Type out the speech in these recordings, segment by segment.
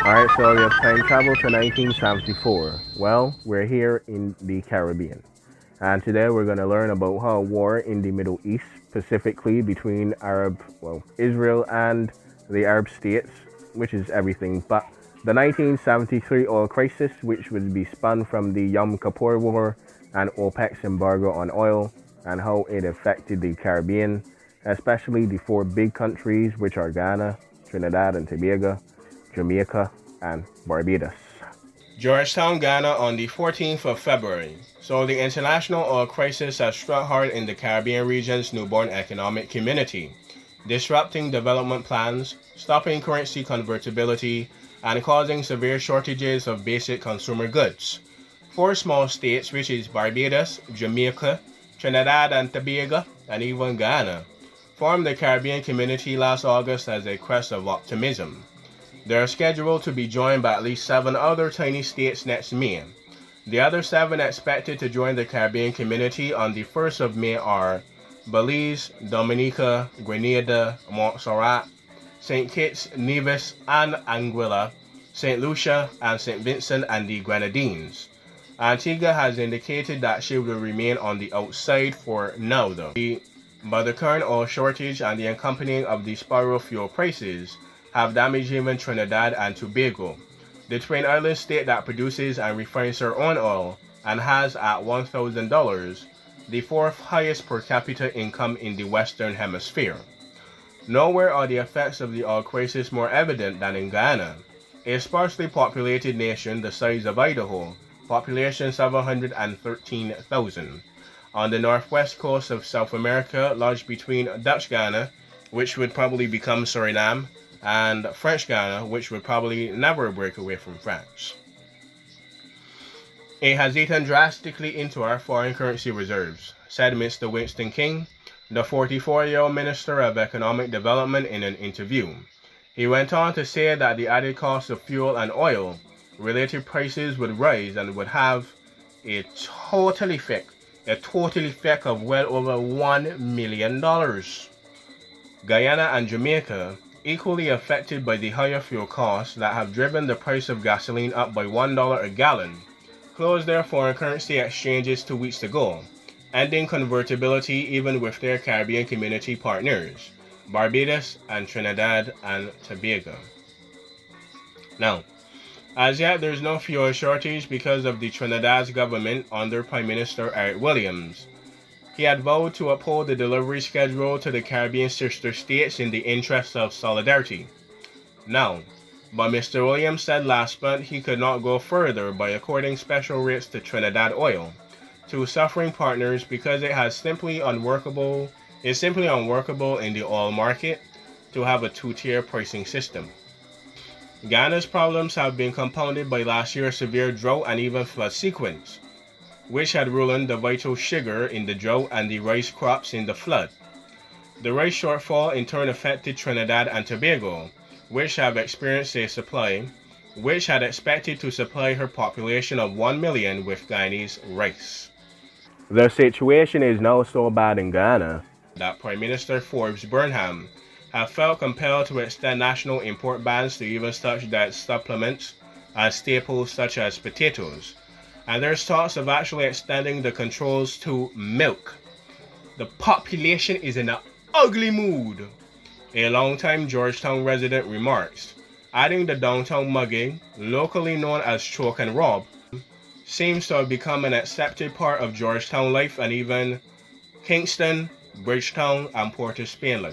Alright, so we have time travel to 1974. Well, we're here in the Caribbean. And today we're going to learn about how war in the Middle East, specifically between Israel and the Arab states, which is everything but the 1973 oil crisis, which would be spun from the Yom Kippur War and OPEC's embargo on oil, and how it affected the Caribbean, especially the four big countries, which are Ghana, Trinidad and Tobago, Jamaica, and Barbados. Georgetown, Ghana on the 14th of February. So the international oil crisis has struck hard in the Caribbean region's newborn economic community, disrupting development plans, stopping currency convertibility, and causing severe shortages of basic consumer goods. Four small states, which is Barbados, Jamaica, Trinidad and Tobago, and even Ghana, formed the Caribbean community last August as a crest of optimism. They are scheduled to be joined by at least 7 other tiny states next May. The other 7 expected to join the Caribbean community on the 1st of May are Belize, Dominica, Grenada, Montserrat, St. Kitts, Nevis, and Anguilla, St. Lucia, and St. Vincent and the Grenadines. Antigua has indicated that she will remain on the outside for now though. But the current oil shortage and the accompanying of the spiral fuel prices have damaged even Trinidad and Tobago, the twin island state that produces and refines their own oil and has at $1,000 the 4th highest per capita income in the Western Hemisphere. Nowhere are the effects of the oil crisis more evident than in Ghana, a sparsely populated nation the size of Idaho, population 713,000, on the northwest coast of South America, lodged between Dutch Ghana, which would probably become Suriname, and French Ghana, which would probably never break away from France. It has eaten drastically into our foreign currency reserves, said Mr. Winston King, the 44-year-old Minister of Economic Development, in an interview. He went on to say that the added cost of fuel and oil related prices would rise and would have a total effect of well over $1 million. Guyana and Jamaica, equally affected by the higher fuel costs that have driven the price of gasoline up by $1 a gallon, closed their foreign currency exchanges 2 weeks ago, ending convertibility even with their Caribbean community partners, Barbados and Trinidad and Tobago. Now, as yet there's no fuel shortage because of the Trinidad's government under Prime Minister Eric Williams. He had vowed to uphold the delivery schedule to the Caribbean sister states in the interest of solidarity. Now, but Mr. Williams said last month he could not go further by according special rates to Trinidad Oil to suffering partners because it is simply unworkable in the oil market to have a two-tier pricing system. Ghana's problems have been compounded by last year's severe drought and even flood sequence, which had ruined the vital sugar in the drought and the rice crops in the flood. The rice shortfall in turn affected Trinidad and Tobago, which have experienced a supply, which had expected to supply her population of 1 million with Guyanese rice. The situation is now so bad in Ghana that Prime Minister Forbes Burnham have felt compelled to extend national import bans to even such diet supplements and staples such as potatoes, and there's talks of actually extending the controls to milk. The population is in an ugly mood, a longtime Georgetown resident remarks, adding the downtown mugging, locally known as choke and rob, seems to have become an accepted part of Georgetown life, and even Kingston, Bridgetown, and Port of Spain.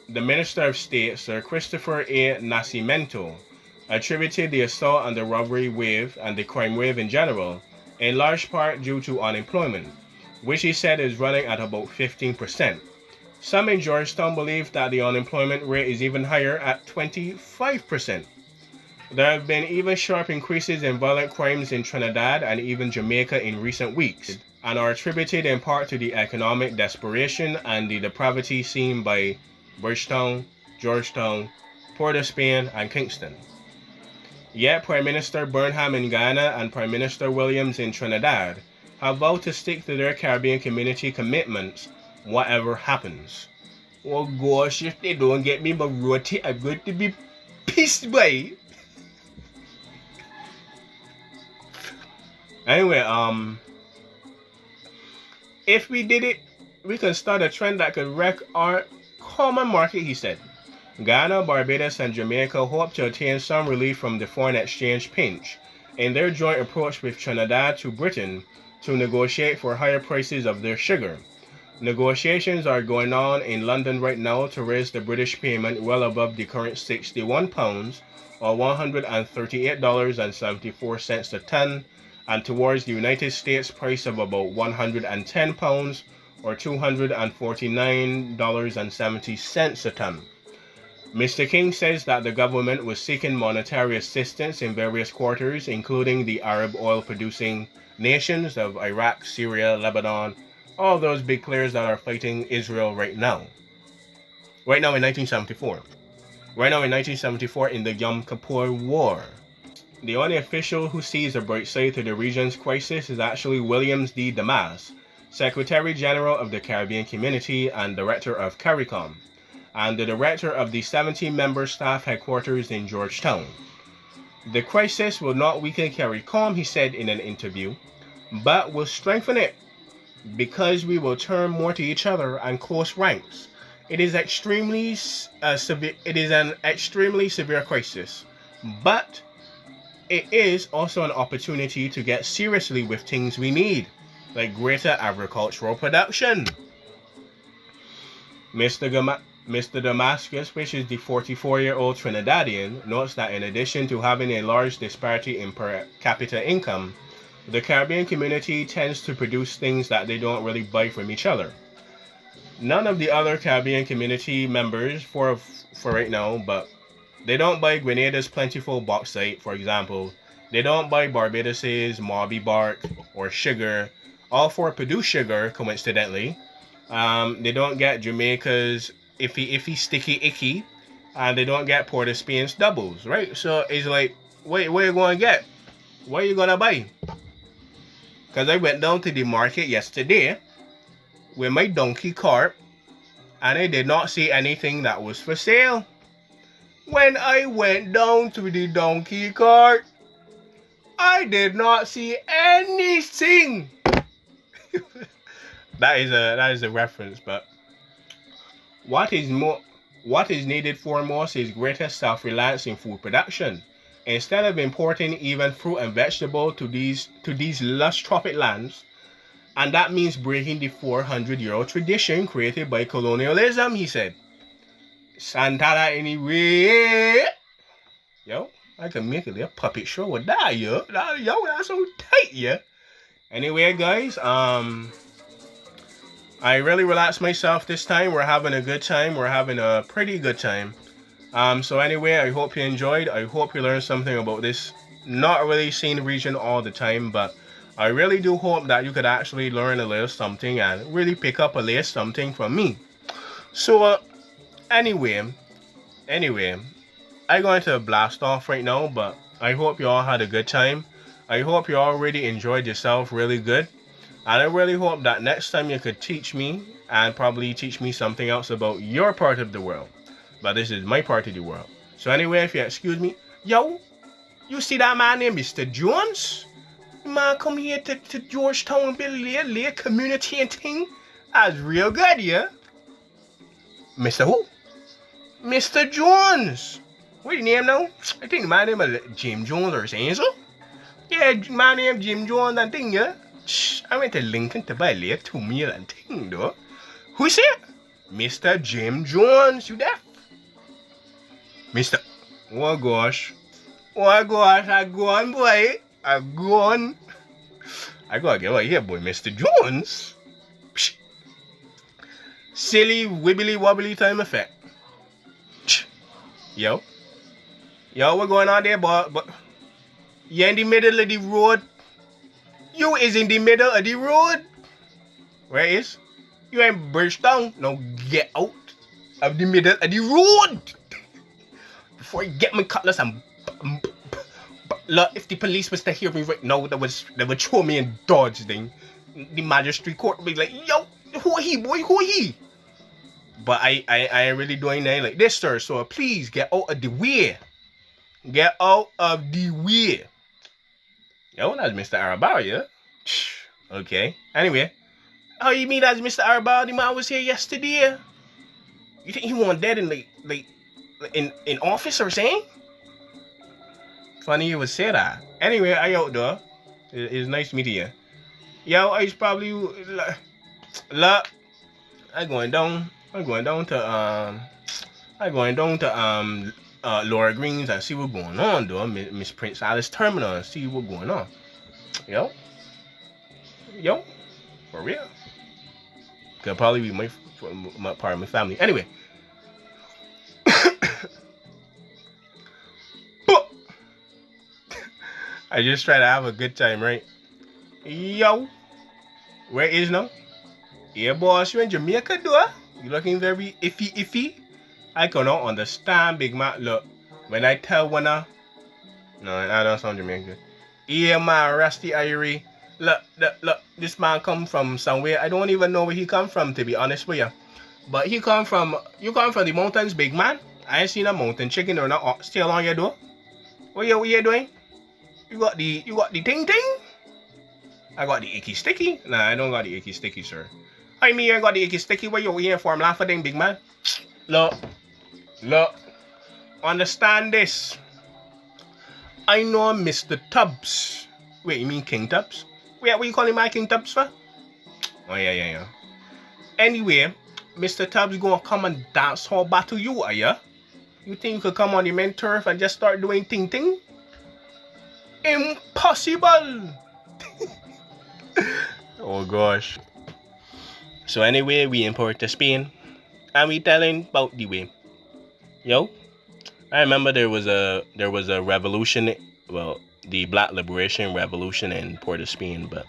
The Minister of State, Sir Christopher A. Nascimento, attributed the assault and the robbery wave and the crime wave in general in large part due to unemployment, which he said is running at about 15%. Some in Georgetown believe that the unemployment rate is even higher at 25%. There have been even sharp increases in violent crimes in Trinidad and even Jamaica in recent weeks, and are attributed in part to the economic desperation and the depravity seen by Bridgetown, Georgetown, Port of Spain, and Kingston. Yet Prime Minister Burnham in Guyana and Prime Minister Williams in Trinidad have vowed to stick to their Caribbean community commitments, whatever happens. Oh gosh, if they don't get me my roti, I'm going to be pissed, boy. Anyway, if we did it, we could start a trend that could wreck our common market, he said. Ghana, Barbados, and Jamaica hope to attain some relief from the foreign exchange pinch in their joint approach with Trinidad to Britain to negotiate for higher prices of their sugar. Negotiations are going on in London right now to raise the British payment well above the current £61 or $138.74 a ton, and towards the United States price of about £110 or $249.70 a ton. Mr. King says that the government was seeking monetary assistance in various quarters, including the Arab oil-producing nations of Iraq, Syria, Lebanon, all those big players that are fighting Israel right now. Right now in 1974. Right now in 1974 in the Yom Kippur War. The only official who sees a bright side to the region's crisis is actually Williams D. Damas, Secretary General of the Caribbean Community and Director of CARICOM, and the Director of the 17-member staff headquarters in Georgetown. The crisis will not weaken CARICOM, he said in an interview, but will strengthen it because we will turn more to each other and close ranks. It is extremely severe. It is an extremely severe crisis, but it is also an opportunity to get seriously with things we need, like greater agricultural production. Mr. Damascus, which is the 44-year-old Trinidadian, notes that in addition to having a large disparity in per capita income, the Caribbean community tends to produce things that they don't really buy from each other. None of the other Caribbean community members, for right now, but they don't buy Grenada's plentiful bauxite, for example. They don't buy Barbados's Mauby bark or sugar. All four produce sugar, coincidentally. They don't get Jamaica's iffy sticky icky, and they don't get Port of Spain's doubles, right? So it's like, wait, what are you going to get? What are you going to buy? Because I went down to the market yesterday with my donkey cart, and I did not see anything that was for sale. When I went down to the donkey cart, I did not see anything. That is a reference, but what is needed foremost is greater self-reliance in food production. Instead of importing even fruit and vegetable to these lush tropic lands, and that means breaking the 400-year-old tradition created by colonialism, he said. Santana anyway. Yo, I can make a little puppet show with that, yo. Yo, that's so tight, yeah. Anyway, guys, I really relaxed myself this time. We're having a good time. We're having a pretty good time. So anyway, I hope you enjoyed. I hope you learned something about this not really seen region all the time, but I really do hope that you could actually learn a little something and really pick up a little something from me. So anyway, I'm going to blast off right now, but I hope you all had a good time. I hope you all really enjoyed yourself really good. And I really hope that next time you could teach me and probably teach me something else about your part of the world. But this is my part of the world. So anyway, if you excuse me, yo, you see that man named Mr. Jones? Man come here to Georgetown and build a little community and thing. That's real good, yeah? Mr. who? Mr. Jones. What's your name now? I think my name is Jim Jones or something, so? Yeah, my name Jim Jones and thing, yeah? I went to Lincoln to buy a little 2 meal and thing, though. Who's it? Mr. Jim Jones, you deaf? Mr. Oh gosh, I go on, boy. I go on. I gotta get right here, boy, Mr. Jones. Psh. Silly, wibbly wobbly time effect. Psh. Yo, what going on there, boy? But you're in the middle of the road. You is in the middle of the road. Where is? You ain't Bridgetown. Now get out of the middle of the road. Before I get my cutlass and look, if the police was to hear me right now, they would throw me in Dodge thing. The magistrate court would be like, yo, who are he, boy? Who are he? But I ain't really doing nothing like this, sir. So please get out of the way. Get out of the way. Yo, that's Mr. Arabao, yeah? Okay. Anyway. Oh, you mean that's Mr. Arabao? The man was here yesterday. You think he wasn't dead in in office or saying? Funny you would say that. Anyway, I out there. It's nice meeting you. Yo, I probably look. I'm going down to Laura Greens and see what's going on though. Miss Prince Alice Terminal and see what's going on. Yo, for real. Could probably be my part of my family. Anyway. I just try to have a good time, right? Yo, where is now? Yeah, boss, you in Jamaica, though? You looking very iffy? I cannot understand, Big Mac. Look, when I tell one, no, I don't sound Jamaican. Yeah, man, Rusty Irie. Look, this man come from somewhere. I don't even know where he come from, to be honest with you. But you come from the mountains, big man. I ain't seen a mountain chicken or not still on your door. What you doing? You got the ting. I got the icky sticky. Nah, I don't got the icky sticky, sir. I mean, I got the icky sticky. What you here for? I'm laughing, big man. Look. Understand this. I know Mr. Tubbs. Wait, you mean King Tubbs? Wait, what you calling my King Tubbs for? Oh yeah. Anyway, Mr. Tubbs gonna come and dance hall battle you, are ya? You think you could come on the main turf and just start doing ting? Impossible! Oh gosh. So anyway, we import to Spain and we telling about the way. Yo, I remember there was a revolution, well, the Black Liberation Revolution in Port of Spain, but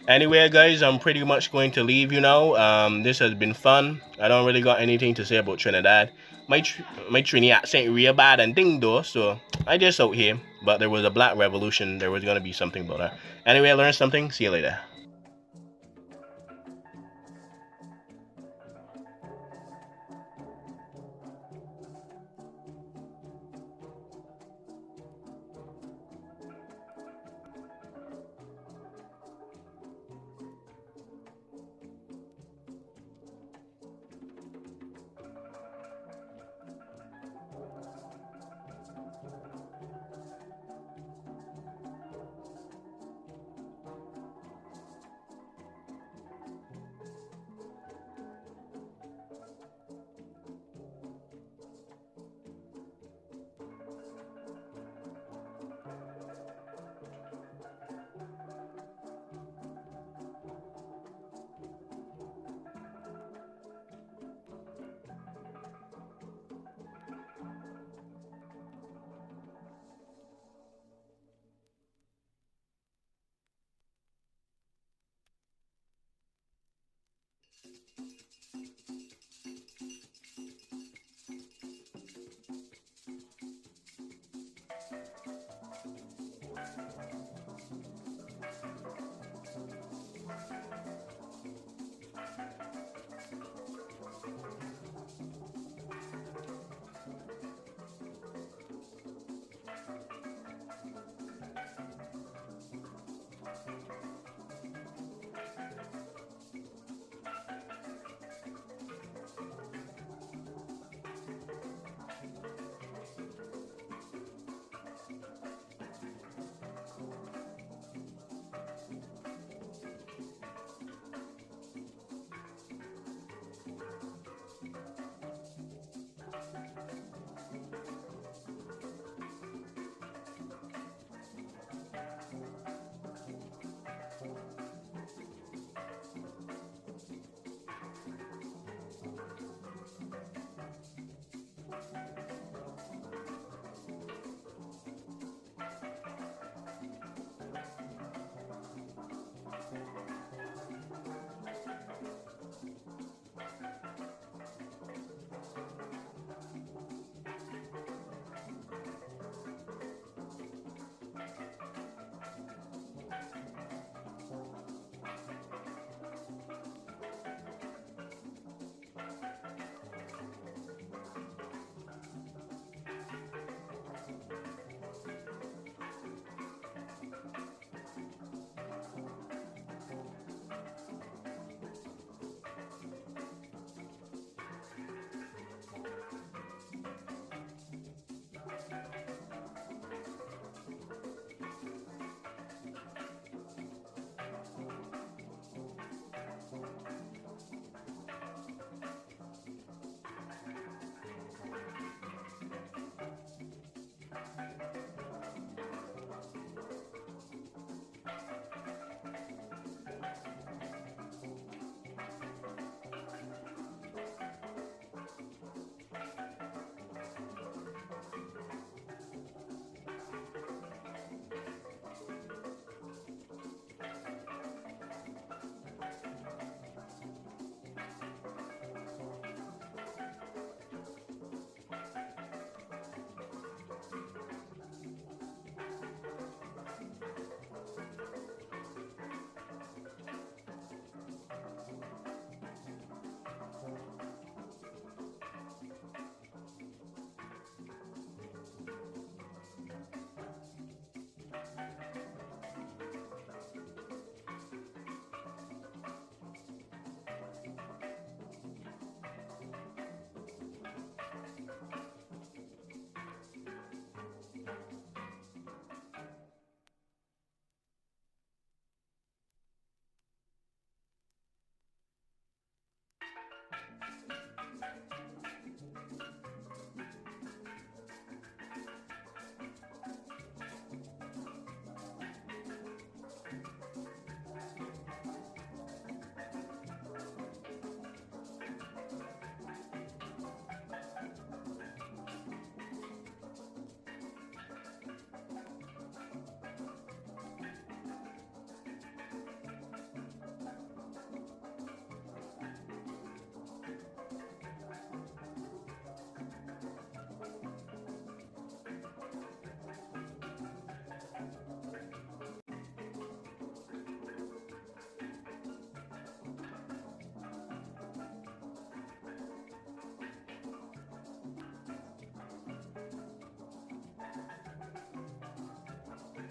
anyway, guys, I'm pretty much going to leave you now. This has been fun. I don't really got anything to say about Trinidad. My Trini accent real bad and ding though, so I just out here. But there was a Black Revolution. There was gonna be something about that. Anyway, I learned something. See you later.